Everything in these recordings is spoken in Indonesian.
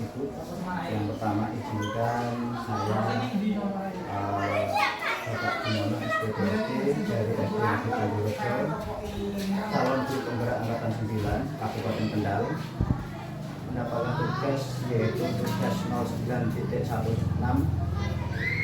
Ibu. Yang pertama izinkan saya Bapak Gumono SPDSD dari SD Negeri Kandirejo, calon guru penggerak angkatan 9 Kabupaten Kendal, mendapatkan tugas yaitu tugas 09.16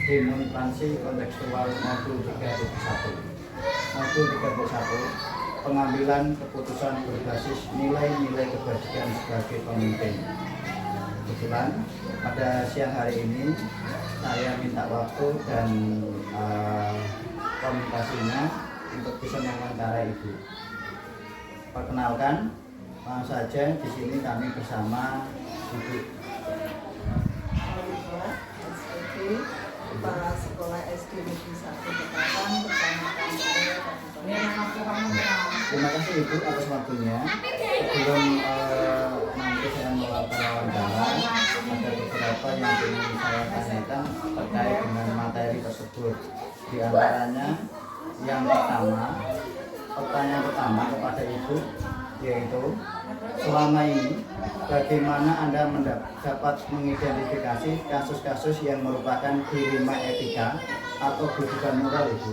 demonstrasi kontekstual modul 3.1. Modul 3.1 pengambilan keputusan berbasis nilai-nilai kebajikan sebagai pemimpin. Kebetulan pada siang hari ini saya minta waktu dan komunikasinya untuk bisa mewawancara Ibu. Perkenalkan, langsung saja di sini kami bersama Ibu. Kepala Sekolah SD Negeri 1 Bekatan bersama Terima kasih Ibu atas waktunya. Sebelum nanti saya melakukan wawancara, ada beberapa yang ingin saya tanyakan terkait dengan materi tersebut. Di antaranya yang pertama, pertanyaan pertama kepada Ibu yaitu selama ini bagaimana Anda dapat mengidentifikasi kasus-kasus yang merupakan dilema etika atau bujukan moral, Ibu?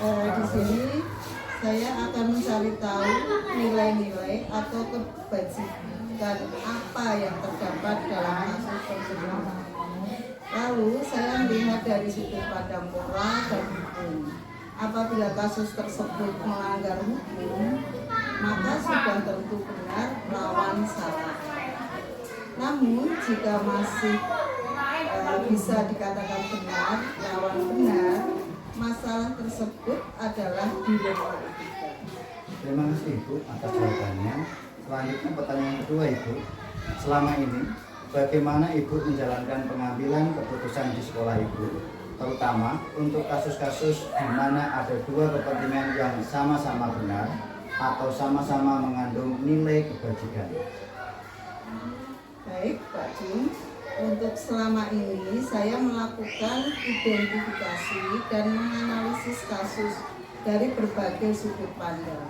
Di sini saya akan mencari tahu nilai-nilai atau kebajikan apa yang terdapat dalam kasus tersebut. Lalu saya melihat dari sudut pandang moral dan hukum. Apabila kasus tersebut melanggar hukum, maka sudah tentu benar lawan salah. Namun jika masih bisa dikatakan benar lawan benar, masalah tersebut adalah dilema etika. Terima kasih Ibu atas jawabannya. Selanjutnya pertanyaan kedua Ibu, selama ini bagaimana Ibu menjalankan pengambilan keputusan di sekolah Ibu, terutama untuk kasus-kasus di mana ada dua kepentingan yang sama-sama benar atau sama-sama mengandung nilai kebajikan? Baik Pak Jun, untuk selama ini saya melakukan identifikasi dan menganalisis kasus dari berbagai sudut pandang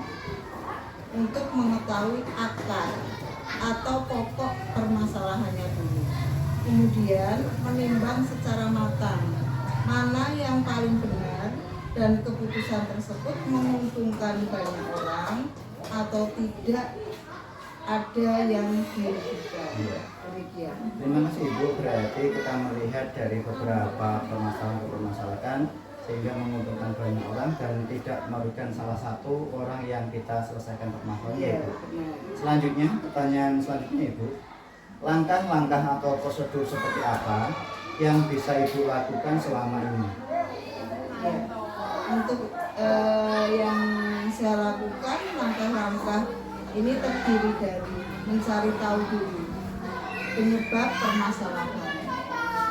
untuk mengetahui akar atau pokok permasalahannya dulu. Kemudian menimbang secara matang mana yang paling benar dan keputusan tersebut menguntungkan banyak orang atau tidak ada yang dirugikan. Demikian. Terima kasih Ibu. Berarti kita melihat dari beberapa permasalahan sehingga menguntungkan banyak orang dan tidak merugikan salah satu orang yang kita selesaikan permasalahannya, Ibu. Selanjutnya, pertanyaan selanjutnya Ibu, langkah-langkah atau prosedur seperti apa yang bisa Ibu lakukan selama ini? Ya. Untuk yang saya lakukan, langkah-langkah ini terdiri dari mencari tahu dulu penyebab permasalahan,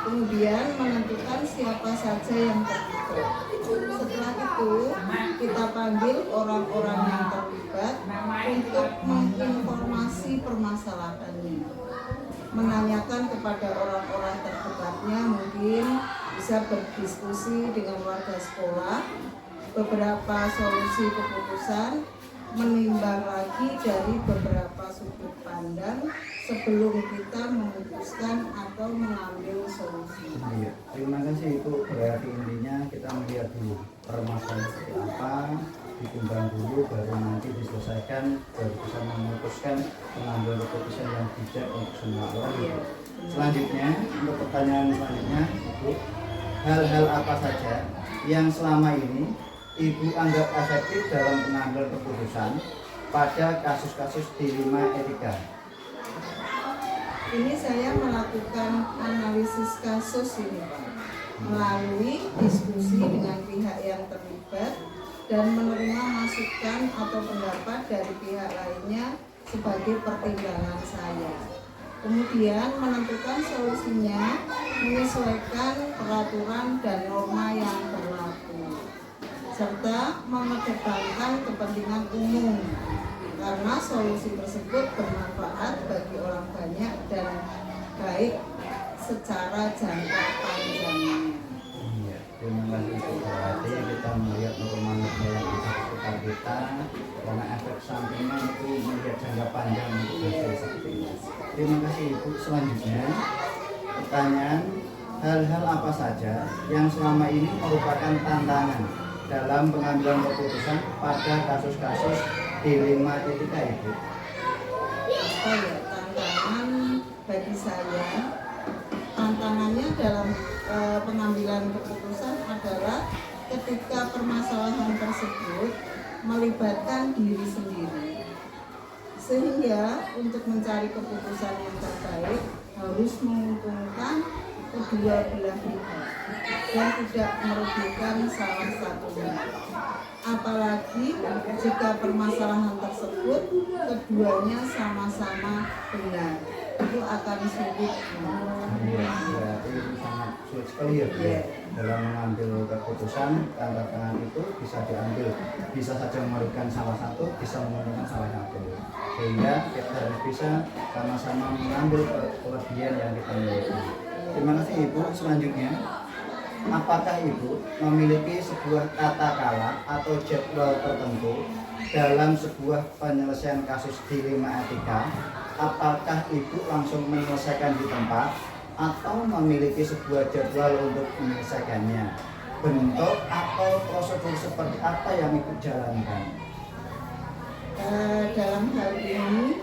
kemudian menentukan siapa saja yang terlibat. Setelah itu kita panggil orang-orang yang terlibat untuk menginformasi permasalahannya, menanyakan kepada orang-orang terdekatnya, mungkin bisa berdiskusi dengan warga sekolah beberapa solusi keputusan, menimbang lagi dari beberapa sudut pandang sebelum kita memutuskan atau mengambil solusi. Iya. Terima kasih Ibu. Berarti intinya kita melihat dulu permasalahan seperti apa, ditimbang dulu, baru nanti diselesaikan, baru bisa memutuskan mengambil keputusan yang bijak untuk semua orang. Iya. Selanjutnya, untuk pertanyaan selanjutnya, Ibu, hal-hal apa saja yang selama ini Ibu anggap efektif dalam mengambil keputusan pada kasus-kasus dilema etika? Ini saya melakukan analisis kasus ini Pak, melalui diskusi dengan pihak yang terlibat dan menerima masukan atau pendapat dari pihak lainnya sebagai pertimbangan saya. Kemudian menentukan solusinya menyesuaikan peraturan dan norma yang berlaku, serta mengedepankan kepentingan umum karena solusi tersebut bermanfaat bagi orang banyak dan baik secara jangka panjangnya. Iya, terima kasih Ibu. Berarti kita melihat norma-norma yang ada di sekitar kita, karena efek sampingnya itu melihat jangka panjang untuk hasil seperti ini. Terima kasih Ibu. Selanjutnya, pertanyaan, hal-hal apa saja yang selama ini merupakan tantangan dalam pengambilan keputusan pada kasus-kasus dilema etika Ibu? Apa ya tantangan bagi saya? Tantangannya dalam pengambilan keputusan adalah ketika permasalahan tersebut melibatkan diri sendiri, sehingga untuk mencari keputusan yang terbaik harus menguntungkan kedua belah pihak dan tidak merugikan salah satunya. Apalagi jika permasalahan tersebut keduanya sama-sama benar, itu akan sulit. Berarti itu sangat sulit sekali ya Bu, ya. Dalam mengambil keputusan, tantangan itu bisa diambil, bisa saja merugikan salah satu, bisa menguntungkan salah satu, sehingga kita harus bisa sama-sama mengambil kelebihan yang kita miliki. Terima kasih Ibu. Selanjutnya, apakah Ibu memiliki sebuah tata cara atau jadwal tertentu dalam sebuah penyelesaian kasus dilema etika? Apakah Ibu langsung menyelesaikan di tempat atau memiliki sebuah jadwal untuk menyelesaikannya? Bentuk atau prosedur seperti apa yang Ibu jalankan? Dalam hal ini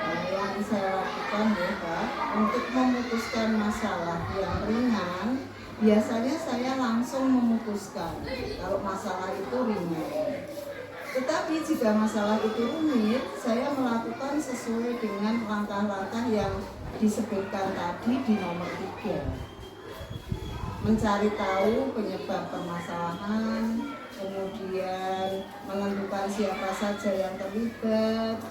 yang saya lakukan ya Pak, untuk memutuskan masalah yang ringan, biasanya saya langsung memutuskan kalau masalah itu ringan. Tetapi jika masalah itu rumit, saya melakukan sesuai dengan langkah-langkah yang disebutkan tadi di nomor 3. Mencari tahu penyebab permasalahan, kemudian menentukan siapa saja yang terlibat,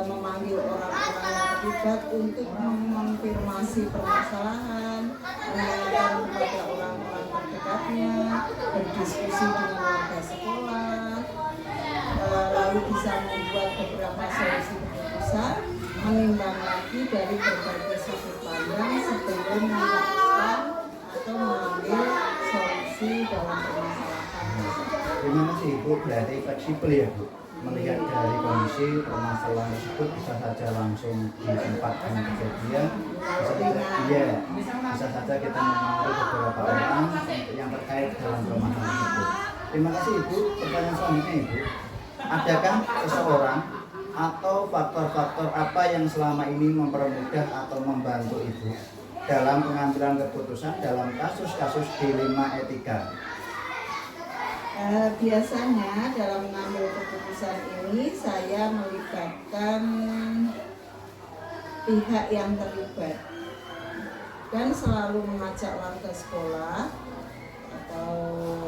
memanggil orang-orang yang terlibat untuk mengonfirmasi permasalahan, menanyakan kepada orang-orang terdekatnya, berdiskusi dengan warga sekolah, lalu bisa membuat beberapa solusi keputusan, menimbang lagi dari berbagai sudut pandang sebelum memutuskan atau mengambil solusi dalam permasalahan. Terima kasih Ibu. Berarti fleksibel ya Bu, melihat dari kondisi permasalahan tersebut bisa saja langsung di tempat yang kejadian, bisa saja kita memanggil beberapa orang yang terkait dalam permasalahan tersebut. Terima kasih Ibu. Pertanyaan selanjutnya Ibu, adakah seseorang atau faktor-faktor apa yang selama ini mempermudah atau membantu Ibu dalam pengambilan keputusan dalam kasus-kasus dilema etika? Biasanya dalam mengambil keputusan ini saya melibatkan pihak yang terlibat dan selalu mengajak warga sekolah atau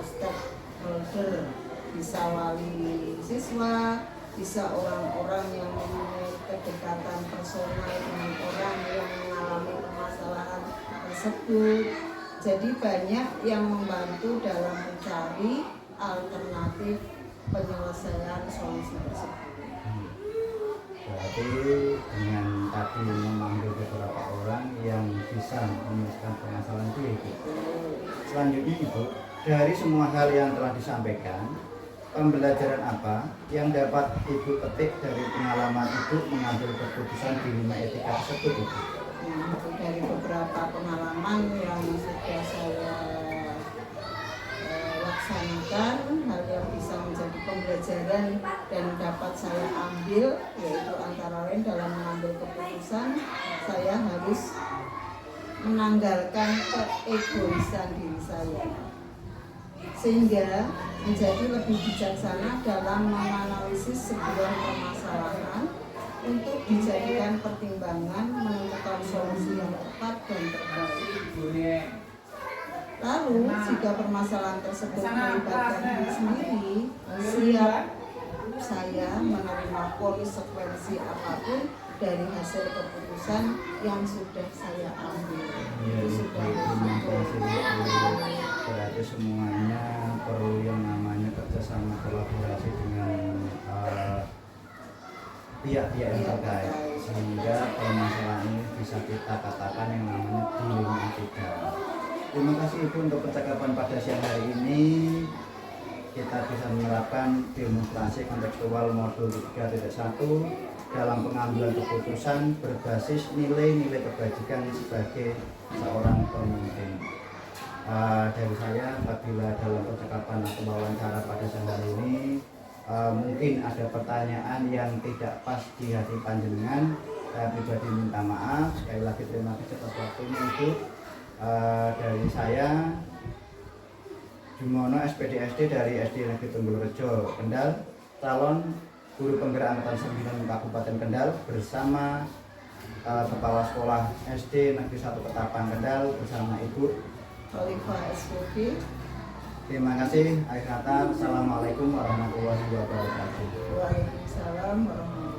stakeholder, bisa wali siswa, bisa orang-orang yang mempunyai kedekatan personal dengan orang yang mengalami permasalahan tersebut. Jadi banyak yang membantu dalam mencari alternatif penyelesaian solusi tersebut. Berarti dengan tadi memanggil beberapa orang yang bisa menyelesaikan permasalahan itu Ibu. Selanjutnya Ibu, dari semua hal yang telah disampaikan, pembelajaran apa yang dapat Ibu petik dari pengalaman Ibu mengambil keputusan dilema etika tersebut Ibu? Dari beberapa pengalaman yang sudah saya laksanakan, hal yang bisa menjadi pembelajaran dan dapat saya ambil, yaitu antara lain dalam mengambil keputusan saya harus menanggalkan keegoisan diri saya, sehingga menjadi lebih bijaksana dalam menganalisis sebuah permasalahan untuk dijadikan pertimbangan menentukan solusi yang tepat dan terbaik. Lalu, jika permasalahan tersebut melibatkan diri sendiri, siap saya menerima konsekuensi apapun dari hasil keputusan yang sudah saya ambil. Itu sudah berarti semuanya perlu yang namanya kerjasama kolaborasi dengan pihak-pihak yang terkait, sehingga permasalahan ini bisa kita katakan yang namanya dilema etika. Terima kasih Ibu untuk percakapan pada siang hari ini. Kita bisa menerapkan demonstrasi kontekstual modul 3.1 dalam pengambilan keputusan berbasis nilai-nilai kebajikan sebagai seorang pemimpin. Dari saya, apabila dalam percakapan atau wawancara pada siang hari ini mungkin ada pertanyaan yang tidak pas di hati panjenengan, saya pribadi minta maaf. Sekali lagi terima kasih atas waktunya itu. Dari saya Jumono SPDSD dari SD Negeri Tunggulrejo Kendal, calon guru penggerak angkatan 9 Kabupaten Kendal bersama Kepala Sekolah SD Negeri 1 Ketapang Kendal bersama Ibu Khalifah SPP. Terima kasih. Akhir kata, Assalamualaikum warahmatullahi wabarakatuh. Waalaikumsalam warahmatullahi wabarakatuh.